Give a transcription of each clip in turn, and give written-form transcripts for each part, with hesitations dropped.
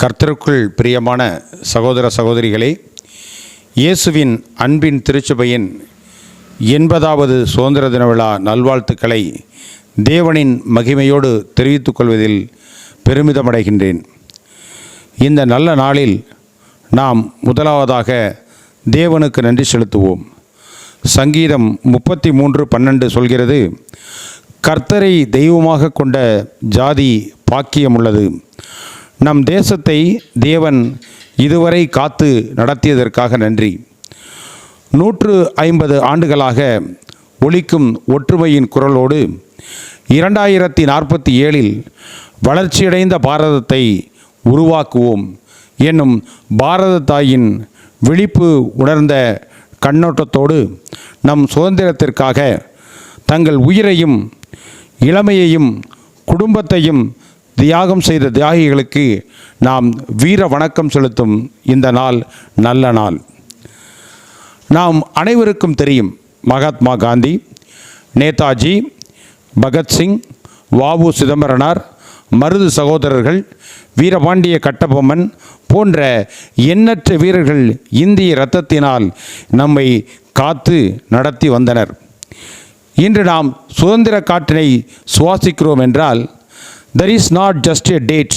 கர்த்தருக்குள் பிரியமான சகோதர சகோதரிகளே, இயேசுவின் அன்பின் திருச்சபையின் 80வது சுதந்திர தின விழா நல்வாழ்த்துக்களை தேவனின் மகிமையோடு தெரிவித்துக் கொள்வதில் பெருமிதமடைகின்றேன். இந்த நல்ல நாளில் நாம் முதலாவதாக தேவனுக்கு நன்றி செலுத்துவோம். சங்கீதம் 33:12 சொல்கிறது, கர்த்தரை தெய்வமாக கொண்ட ஜாதி பாக்கியமுள்ளது. நம் தேசத்தை தேவன் இதுவரை காத்து நடத்தியதற்காக நன்றி. 150 ஆண்டுகளாக ஒலிக்கும் ஒற்றுமையின் குரலோடு 2047இல் வளர்ச்சியடைந்த பாரதத்தை உருவாக்குவோம் என்னும் பாரத தாயின் விழிப்பு உணர்ந்த கண்ணோட்டத்தோடு நம் சுதந்திரத்திற்காக தங்கள் உயிரையும் இளமையையும் குடும்பத்தையும் தியாகம் செய்த தியாகிகளுக்கு நாம் வீர வணக்கம் செலுத்தும் இந்த நாள் நல்ல நாள். நாம் அனைவருக்கும் தெரியும், மகாத்மா காந்தி, நேதாஜி, பகத்சிங், வ.உ. சிதம்பரனார், மருது சகோதரர்கள், வீரபாண்டிய கட்டபொம்மன் போன்ற எண்ணற்ற வீரர்கள் இந்திய இரத்தத்தினால் நம்மை காத்து நடத்தி வந்தனர். இன்று நாம் சுதந்திர காற்றினை சுவாசிக்கிறோம் என்றால், there is not just a date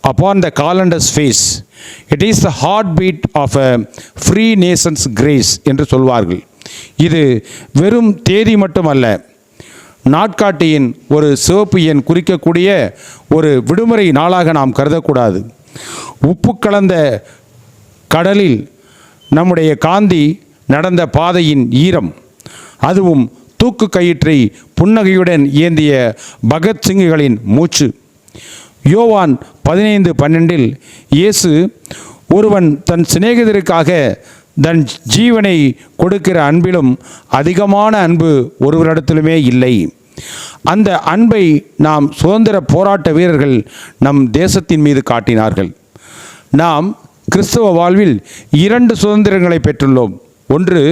upon the calendar's face, it is the heartbeat of a free nation's grace என்று சொல்வார்கள். இது வெறும் தேதி மட்டுமல்ல, நாட்காட்டியின் ஒரு சிவப்பு எண் குறிக்கக்கூடிய ஒரு விடுமுறை நாளாக நாம் கருதக்கூடாது. உப்பு கலந்த கடலில் நம்முடைய காந்தி நடந்த பாதையின் ஈரம், அதுவும் தூக்கு கயிற்றை புன்னகையுடன் ஏந்திய பகத்சிங்குகளின் மூச்சு. யோவான் 15:12 இயேசு, ஒருவன் தன் சிநேகிதருக்காக தன் ஜீவனை கொடுக்கிற அன்பிலும் அதிகமான அன்பு ஒருவரிடத்திலுமே இல்லை. அந்த அன்பை நாம் சுதந்திர போராட்ட வீரர்கள் நம் தேசத்தின் மீது காட்டினார்கள். நாம் கிறிஸ்தவ வாழ்வில் 2 சுதந்திரங்களை பெற்றுள்ளோம். ஒன்று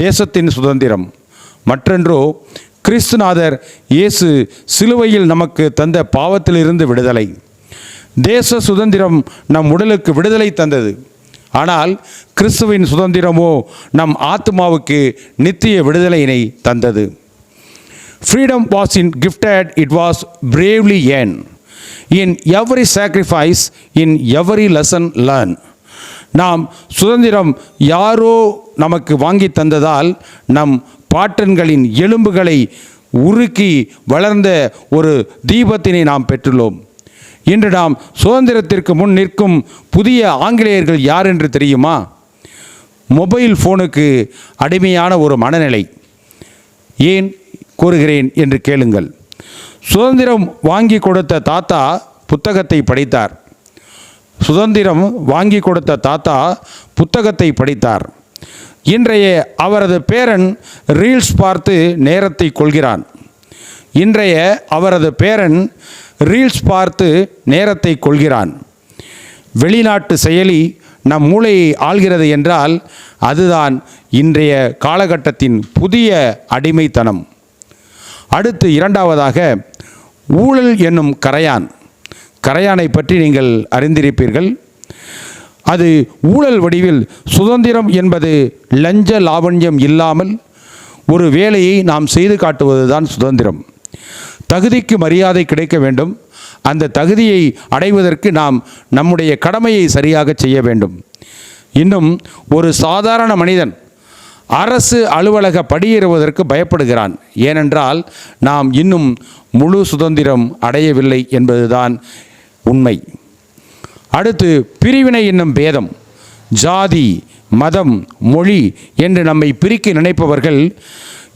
தேசத்தின் சுதந்திரம், மற்றொன்றோ கிறிஸ்துநாதர் இயேசு சிலுவையில் நமக்கு தந்த பாவத்திலிருந்து விடுதலை. தேச சுதந்திரம் நம் உடலுக்கு விடுதலை தந்தது. ஆனால் கிறிஸ்துவின் சுதந்திரமோ நம் ஆத்மாவுக்கு நித்திய விடுதலையினை தந்தது. Freedom was gifted, it was bravely earned. In every sacrifice, in every lesson learned. நாம் சுதந்திரம் யாரோ நமக்கு வாங்கி தந்ததால் நம் பாட்டன்களின் எலும்புகளை உருக்கி வளர்ந்த ஒரு தீபத்தினை நாம் பெற்றுள்ளோம். இன்று நாம் சுதந்திரத்திற்கு முன் நிற்கும் புதிய ஆங்கிலேயர்கள் யார் என்று தெரியுமா? மொபைல் ஃபோனுக்கு அடிமையான ஒரு மனநிலை. ஏன் கூறுகிறேன் என்று கேளுங்கள். சுதந்திரம் வாங்கி கொடுத்த தாத்தா புத்தகத்தை படித்தார். சுதந்திரம் வாங்கி கொடுத்த தாத்தா புத்தகத்தை படித்தார். இன்றைய அவரது பேரன் ரீல்ஸ் பார்த்து நேரத்தை கொள்கிறான். வெளிநாட்டு செயலி நம் மூளையை ஆள்கிறது என்றால் அதுதான் இன்றைய காலகட்டத்தின் புதிய அடிமைத்தனம். அடுத்து 2வதாக ஊழல் என்னும் கரையானை பற்றி நீங்கள் அறிந்திருப்பீர்கள். அது ஊழல் வடிவில் சுதந்திரம் என்பது லஞ்ச லாவண்யம் இல்லாமல் ஒரு வேலையை நாம் செய்து காட்டுவதுதான் சுதந்திரம். தகுதிக்கு மரியாதை கிடைக்க வேண்டும். அந்த தகுதியை அடைவதற்கு நாம் நம்முடைய கடமையை சரியாக செய்ய வேண்டும். இன்னும் ஒரு சாதாரண மனிதன் அரசு அலுவலக படியேறுவதற்கு பயப்படுகிறான். ஏனென்றால் நாம் இன்னும் முழு சுதந்திரம் அடையவில்லை என்பதுதான் உண்மை. அடுத்து பிரிவினை என்னும் பேதம், ஜாதி, மதம், மொழி என்று நம்மை பிரிக்க நினைப்பவர்கள்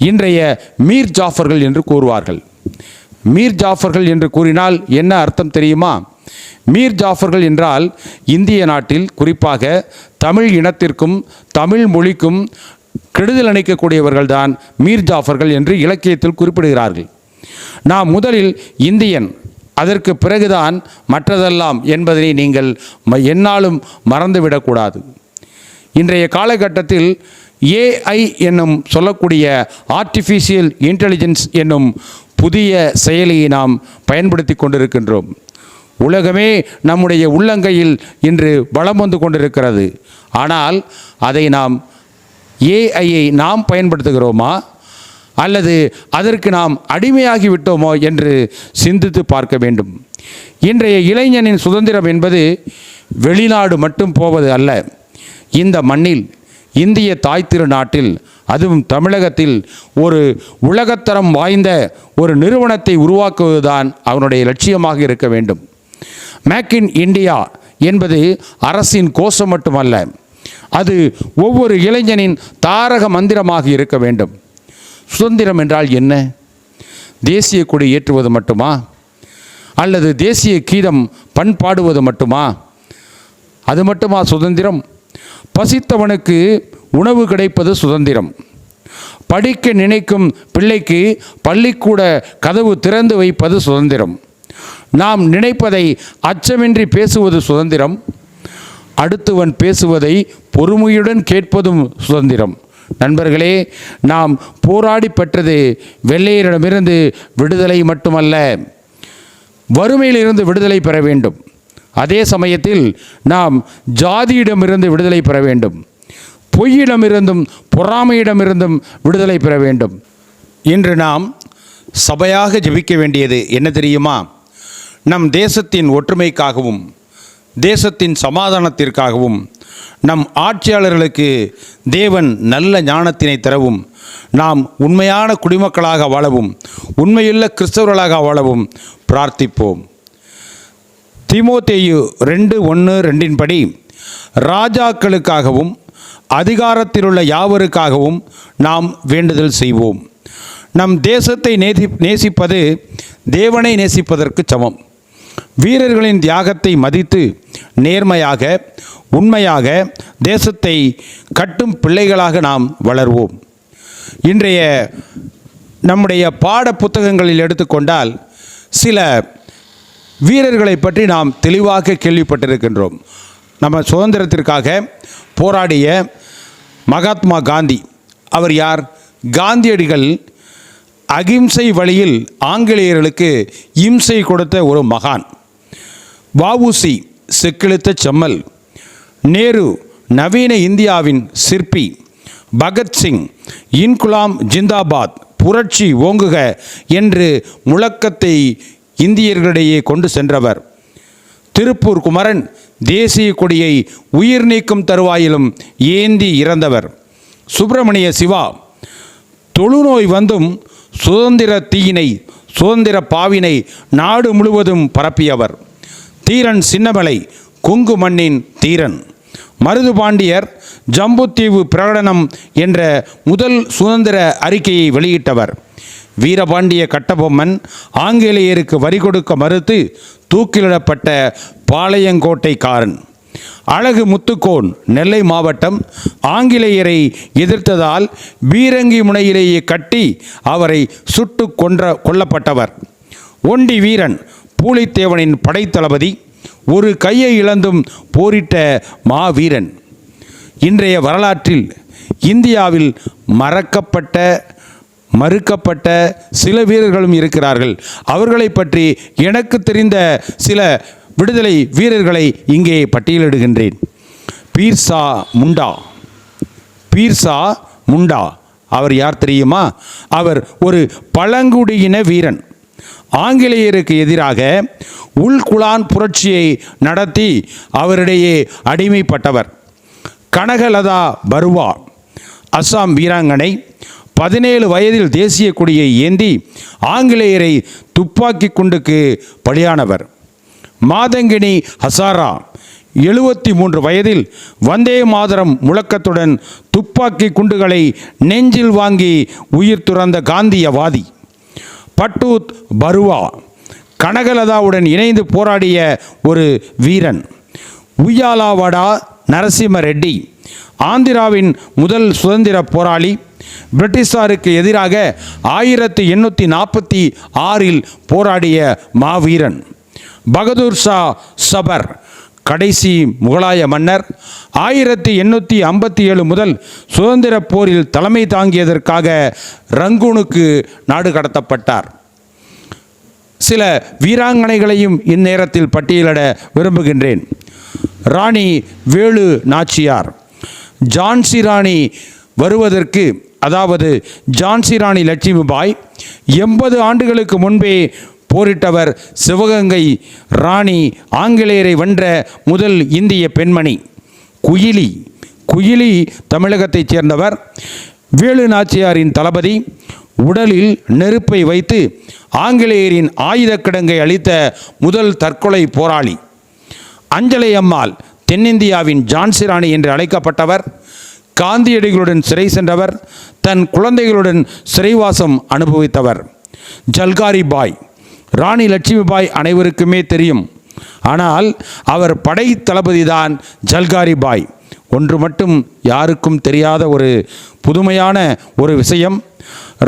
இன்றைய மீர் ஜாஃபர்கள் என்று கூறுவார்கள். மீர் ஜாஃபர்கள் என்று கூறினால் என்ன அர்த்தம் தெரியுமா? மீர் ஜாஃபர்கள் என்றால் இந்திய நாட்டில் குறிப்பாக தமிழ் இனத்திற்கும் தமிழ் மொழிக்கும் கெடுதல் அளிக்கக்கூடியவர்கள்தான் மீர் ஜாஃபர்கள் என்று இலக்கியத்தில் குறிப்பிடுகிறார்கள். நாம் முதலில் இந்தியன், அதற்கு பிறகுதான் மற்றதெல்லாம் என்பதனை நீங்கள் எந்நாளும் மறந்துவிடக்கூடாது. இன்றைய காலகட்டத்தில் ஏஐ என்னும் சொல்லக்கூடிய ஆர்டிஃபிஷியல் இன்டெலிஜென்ஸ் என்னும் புதிய செயலியை நாம் பயன்படுத்தி கொண்டிருக்கின்றோம். உலகமே நம்முடைய உள்ளங்கையில் இன்று வலம் வந்து கொண்டிருக்கிறது. ஆனால் அதை நாம் ஏஐயை நாம் பயன்படுத்துகிறோமா அல்லது அதற்கு நாம் அடிமையாகி விட்டோமோ என்று சிந்தித்து பார்க்க வேண்டும். இன்றைய இளைஞனின் சுதந்திரம் என்பது வெளிநாடு மட்டும் போவது அல்ல. இந்த மண்ணில், இந்திய தாய் திருநாட்டில், அதுவும் தமிழகத்தில் ஒரு உலகத்தரம் வாய்ந்த ஒரு நிறுவனத்தை உருவாக்குவதுதான் அவனுடைய லட்சியமாக இருக்க வேண்டும். மேக் இன் இந்தியா என்பது அரசின் கோஷம் மட்டுமல்ல, அது ஒவ்வொரு இளைஞனின் தாரக மந்திரமாக இருக்க வேண்டும். சுதந்திரம் என்றால் என்ன? தேசிய கொடி ஏற்றுவது மட்டுமா அல்லது தேசிய கீதம் பண்பாடுவது மட்டுமா? அது மட்டுமா சுதந்திரம்? பசித்தவனுக்கு உணவு கிடைப்பது சுதந்திரம். படிக்க நினைக்கும் பிள்ளைக்கு பள்ளிக்கூட கதவு திறந்து வைப்பது சுதந்திரம். நாம் நினைப்பதை அச்சமின்றி பேசுவது சுதந்திரம். அடுத்தவன் பேசுவதை பொறுமையுடன் கேட்பதும் சுதந்திரம். நண்பர்களே, நாம் போராடி பெற்றது வெள்ளையரிடமிருந்து விடுதலை மட்டுமல்ல, வறுமையிலிருந்து விடுதலை பெற வேண்டும். அதே சமயத்தில் நாம் ஜாதியிடமிருந்து விடுதலை பெற வேண்டும். பொய்யிடமிருந்தும் பொறாமையிடமிருந்தும் விடுதலை பெற வேண்டும். இன்று நாம் சபையாக ஜெபிக்க வேண்டியது என்ன தெரியுமா? நம் தேசத்தின் ஒற்றுமைக்காகவும் தேசத்தின் சமாதானத்திற்காகவும் நம் ஆட்சியாளர்களுக்கு தேவன் நல்ல ஞானத்தினை தரவும், நாம் உண்மையான குடிமக்களாக வாழவும், உண்மையுள்ள கிறிஸ்தவர்களாக வாழவும் பிரார்த்திப்போம். தீமோத்தேயு 2:1-2 படி ராஜாக்களுக்காகவும் அதிகாரத்திலுள்ள யாவருக்காகவும் நாம் வேண்டுதல் செய்வோம். நம் தேசத்தை நேசிப்பது தேவனை நேசிப்பதற்கு சமம். வீரர்களின் தியாகத்தை மதித்து நேர்மையாக உண்மையாக தேசத்தை கட்டும் பிள்ளைகளாக நாம் வளர்வோம். இன்றைய நம்முடைய பாட புத்தகங்களில் எடுத்துக்கொண்டால் சில வீரர்களை பற்றி நாம் தெளிவாக கேள்விப்பட்டிருக்கின்றோம். நம்ம சுதந்திரத்திற்காக போராடிய மகாத்மா காந்தி, அவர் யார்? காந்தியடிகள் அகிம்சை வழியில் ஆங்கிலேயர்களுக்கு இம்சை கொடுத்த ஒரு மகான். வஉசி செக்கிழுத்த செம்மல். நேரு நவீன இந்தியாவின் சிற்பி. பகத்சிங் இன்குலாம் ஜிந்தாபாத், புரட்சி ஓங்குக என்று முழக்கத்தை இந்தியர்களிடையே கொண்டு சென்றவர். திருப்பூர் குமரன் தேசிய கொடியை உயிர் நீக்கும் தருவாயிலும் ஏந்தி இறந்தவர். சுப்பிரமணிய சிவா தொழுநோய் வந்தும் சுதந்திர தீயினை சுதந்திர பாவினை நாடு முழுவதும் பரப்பியவர். தீரன் சின்னமலை கொங்கு மண்ணின் தீரன். மருதுபாண்டியர் ஜம்புத்தீவு பிரகடனம் என்ற முதல் சுதந்திர அறிக்கையை வெளியிட்டவர். வீரபாண்டிய கட்டபொம்மன் ஆங்கிலேயருக்கு வரி கொடுக்க மறுத்து தூக்கிலிடப்பட்ட பாளையங்கோட்டைக்காரன். அழகு முத்துக்கோன் நெல்லை மாவட்டம் ஆங்கிலேயரை எதிர்த்ததால் பீரங்கி முனையிலேயே கட்டி அவரை சுட்டு கொல்லப்பட்டவர். ஒண்டி வீரன் பூலித்தேவனின் படைத்தளபதி, ஒரு கையை இழந்தும் போரிட்ட மாவீரன். இன்றைய வரலாற்றில் இந்தியாவில் மறுக்கப்பட்ட சில வீரர்களும் இருக்கிறார்கள். அவர்களை பற்றி எனக்கு தெரிந்த சில விடுதலை வீரர்களை இங்கே பட்டியலிடுகின்றேன். பீர்சா முண்டா அவர் யார் தெரியுமா? அவர் ஒரு பழங்குடியின வீரன். ஆங்கிலேயருக்கு எதிராக உள்குலான் புரட்சியை நடத்தி அவரிடையே அடிமைப்பட்டவர். கனகலதா பருவா அஸ்ஸாம் வீராங்கனை. 17 வயதில் தேசிய கொடியை ஏந்தி ஆங்கிலேயரை துப்பாக்கி குண்டுக்கு பலியானவர். மாதங்கினி ஹசாரா 73 வயதில் வந்தே மாதரம் முழக்கத்துடன் துப்பாக்கி குண்டுகளை நெஞ்சில் வாங்கி உயிர் துறந்த காந்தியவாதி. பட்டூத் பருவா கனகலதாவுடன் இணைந்து போராடிய ஒரு வீரன். உய்யாலாவாடா நரசிம்ம ரெட்டி ஆந்திராவின் முதல் சுதந்திர போராளி. பிரிட்டிஷாருக்கு எதிராக 1846 போராடிய மாவீரன். பகதூர் ஷா சபர் கடைசி முகலாய மன்னர். 1857 முதல் சுதந்திர போரில் தலைமை தாங்கியதற்காக ரங்கூனுக்கு நாடு கடத்தப்பட்டார். சில வீராங்கனைகளையும் இந்நேரத்தில் பட்டியலிட விரும்புகின்றேன். ராணி வேலு நாச்சியார். ஜான்சி ராணி வருவதற்கு, அதாவது ஜான்சி ராணி லட்சுமிபாய் 80 ஆண்டுகளுக்கு முன்பே போரிட்டவர். சிவகங்கை ராணி ஆங்கிலேயரை வென்ற முதல் இந்திய பெண்மணி. குயிலி தமிழகத்தைச் சேர்ந்தவர். வேலு நாச்சியாரின் தளபதி. உடலில் நெருப்பை வைத்து ஆங்கிலேயரின் ஆயுத கிடங்கை அளித்த முதல் தற்கொலை போராளி. அஞ்சலை அம்மாள் தென்னிந்தியாவின் ஜான்சி ராணி என்று அழைக்கப்பட்டவர். காந்தியடிகளுடன் சிறை சென்றவர். தன் குழந்தைகளுடன் சிறைவாசம் அனுபவித்தவர். ஜல்காரி பாய். ராணி லட்சுமிபாய் அனைவருக்குமே தெரியும். ஆனால் அவர் படை தளபதிதான் ஜல்காரி பாய். ஒன்று மட்டும் யாருக்கும் தெரியாத ஒரு புதுமையான ஒரு விஷயம்,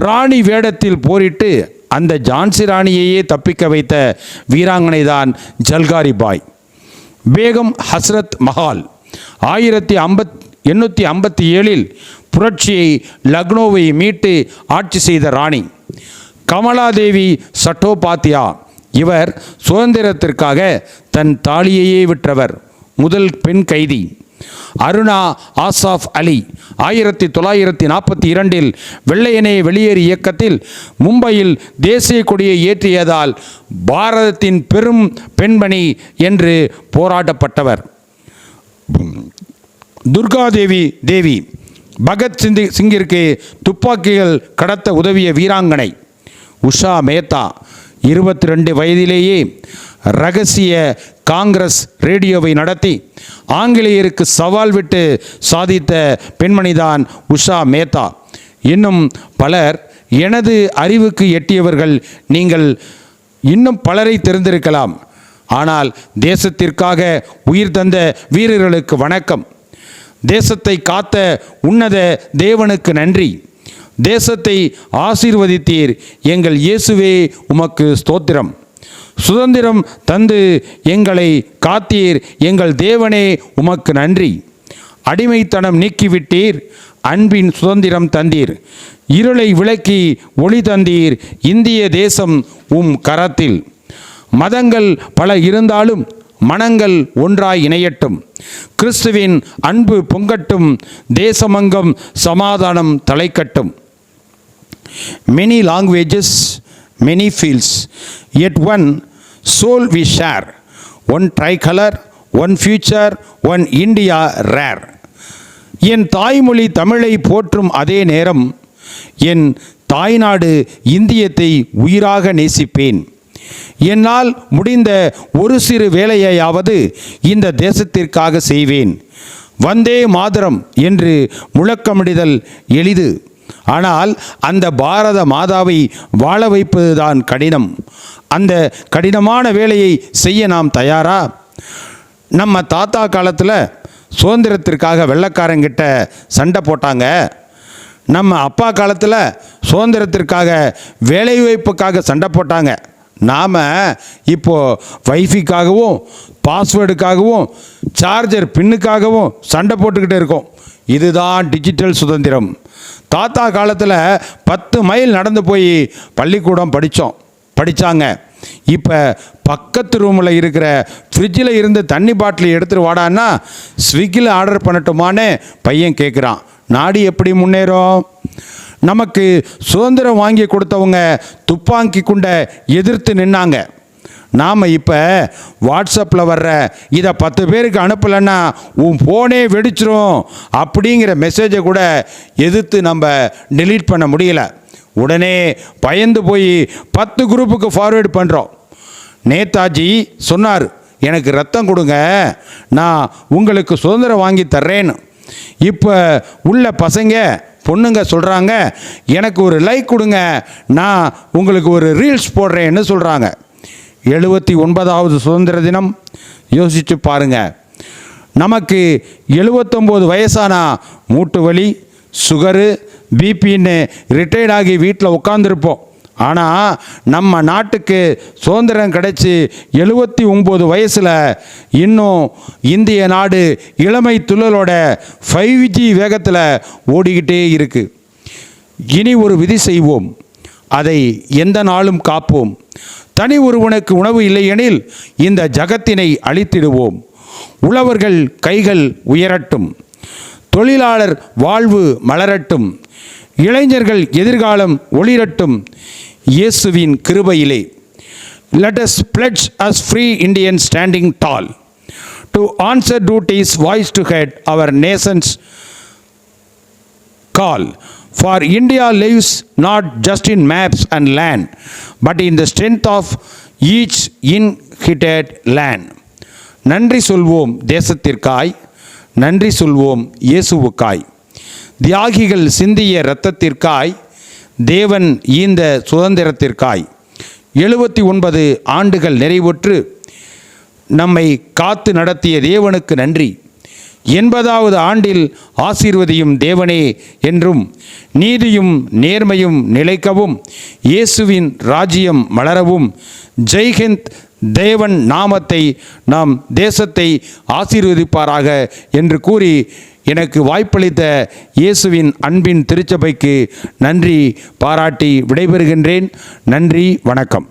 ராணி வேடத்தில் போரிட்டு அந்த ஜான்சி ராணியையே தப்பிக்க வைத்த வீராங்கனை தான் ஜல்காரி பாய். பேகம் ஹஸ்ரத் மஹால் 1857 புரட்சியை லக்னோவை மீட்டு ஆட்சி செய்த ராணி. கமலாதேவி சட்டோபாத்யா. இவர் சுதந்திரத்திற்காக தன் தாலியையே விற்றவர். முதல் பெண் கைதி. அருணா ஆசாஃப் அலி 1942 வெள்ளையனே வெளியேறு இயக்கத்தில் மும்பையில் தேசிய கொடியை ஏற்றியதால் பாரதத்தின் பெரும் பெண்மணி என்று போராடப்பட்டவர். துர்காதேவி தேவி. பகத் சிங்கிற்கு துப்பாக்கிகள் கடத்த உதவிய வீராங்கனை. உஷா மேத்தா 22 வயதிலேயே ரகசிய காங்கிரஸ் ரேடியோவை நடத்தி ஆங்கிலேயருக்கு சவால் விட்டு சாதித்த பெண்மணிதான் உஷா மேத்தா. இன்னும் பலர் எனது அறிவுக்கு எட்டியவர்கள். நீங்கள் இன்னும் பலரை தெரிந்திருக்கலாம். ஆனால் தேசத்திற்காக உயிர் தந்த வீரர்களுக்கு வணக்கம். தேசத்தை காத்த உன்னத தேவனுக்கு நன்றி. தேசத்தை ஆசீர்வதித்தீர், எங்கள் இயேசுவே உமக்கு ஸ்தோத்திரம். சுதந்திரம் தந்து எங்களை காத்தீர், எங்கள் தேவனே உமக்கு நன்றி. அடிமைத்தனம் நீக்கிவிட்டீர், அன்பின் சுதந்திரம் தந்தீர். இருளை விளக்கி ஒளி தந்தீர், இந்திய தேசம் உம் கரத்தில். மதங்கள் பல இருந்தாலும் மனங்கள் ஒன்றாய் இணையட்டும். கிறிஸ்துவின் அன்பு பொங்கட்டும், தேசமங்கம் சமாதானம் தலைக்கட்டும். Many languages, many fields, yet one soul we share. One tricolor, one future, one India rare. என் தாய்மொழி தமிழை போற்றும் அதே நேரம் என் தாய்நாடு இந்தியத்தை உயிராக நேசிப்பேன். என்னால் முடிந்த ஒரு சிறு வேலையையாவது இந்த தேசத்திற்காக செய்வேன். வந்தே மாதரம் என்று முழக்கமிடுதல் எளிது. ஆனால் அந்த பாரத மாதாவை வாழ வைப்பதுதான் கடினம். அந்த கடினமான வேலையை செய்ய நாம் தயாரா? நம்ம தாத்தா காலத்தில் சுதந்திரத்திற்காக வெள்ளைக்காரங்கிட்ட சண்டை போட்டாங்க. நம்ம அப்பா காலத்தில் சுதந்திரத்திற்காக வேலைவாய்ப்புக்காக சண்டை போட்டாங்க. நாம் இப்போது வைஃபைக்காகவும் பாஸ்வேர்டுக்காகவும் சார்ஜர் பின்னுக்காகவும் சண்டை போட்டுக்கிட்டே இருக்கோம். இதுதான் டிஜிட்டல் சுதந்திரம். தாத்தா காலத்தில் 10 மைல் நடந்து போய் பள்ளிக்கூடம் படித்தாங்க. இப்போ பக்கத்து ரூமில் இருக்கிற ஃப்ரிட்ஜில் இருந்து தண்ணி பாட்டில் எடுத்துகிட்டு வாடான்னா ஸ்விக்கியில் ஆர்டர் பண்ணட்டுமான்னு பையன் கேட்குறான். நாடு எப்படி முன்னேறும்? நமக்கு சுதந்திரம் வாங்கி கொடுத்தவங்க துப்பாக்கி குண்டை எதிர்த்து நின்னாங்க. நாம் இப்போ வாட்ஸ்அப்பில் வர்ற இதை 10 பேருக்கு அனுப்பலைன்னா உன் ஃபோனே வெடிச்சிரும் அப்படிங்கிற மெசேஜை கூட எதிர்த்து நம்ம டெலீட் பண்ண முடியல. உடனே பயந்து போய் 10 குரூப்புக்கு ஃபார்வேர்டு பண்ணுறோம். நேதாஜி சொன்னார், எனக்கு ரத்தம் கொடுங்க, நான் உங்களுக்கு சுதந்திரம் வாங்கி தர்றேன்னு. இப்போ உள்ள பசங்க பொண்ணுங்க சொல்கிறாங்க, எனக்கு ஒரு லைக் கொடுங்க, நான் உங்களுக்கு ஒரு ரீல்ஸ் போடுறேன்னு சொல்கிறாங்க. 79வது சுதந்திர தினம். யோசித்து பாருங்கள். நமக்கு 79 வயசானா மூட்டு வலி, சுகரு, பிபின்னு ரிட்டையர்ட் ஆகி வீட்டில் உட்காந்துருப்போம். ஆனால் நம்ம நாட்டுக்கு சுதந்திரம் கிடைச்சி 79 வயசில் இன்னும் இந்திய நாடு இளமை துள்ளலோட 5G வேகத்தில் ஓடிக்கிட்டே இருக்குது. இனி ஒரு விதி செய்வோம், அதை எந்த நாளும் காப்போம். தனி ஒருவனுக்கு உணவு இல்லையெனில் இந்த ஜகத்தினை அழித்திடுவோம். உழவர்கள் கைகள் உயரட்டும், தொழிலாளர் வாழ்வு மலரட்டும், இளைஞர்கள் எதிர்காலம் ஒளிரட்டும். இயேசுவின் கிருபையிலே. Let us pledge as free Indians standing tall to answer duties voice to head our nation's call. For India lives not just in maps and land, but in the strength of each inhabited land. நன்றி சொல்வோம் தேசத்திற்காய், நன்றி சொல்வோம் இயேசுவுக்காய். தியாகிகள் சிந்திய இரத்தத்திற்காய், தேவன் ஈந்த சுதந்திரத்திற்காய். 79 ஆண்டுகள் நிறைவுற்று நம்மை காத்து நடத்திய தேவனுக்கு நன்றி. 80வது ஆண்டில் ஆசீர்வதியும் தேவனே என்றும் நீதியும் நேர்மையும் நிலைக்கவும், இயேசுவின் ராஜ்யம் மலரவும், ஜெய்ஹிந்த், தேவன் நாமத்தை நாம் தேசத்தை ஆசீர்வதிப்பாராக என்று கூறி எனக்கு வாய்ப்பளித்த இயேசுவின் அன்பின் திருச்சபைக்கு நன்றி பாராட்டி விடைபெறுகின்றேன். நன்றி, வணக்கம்.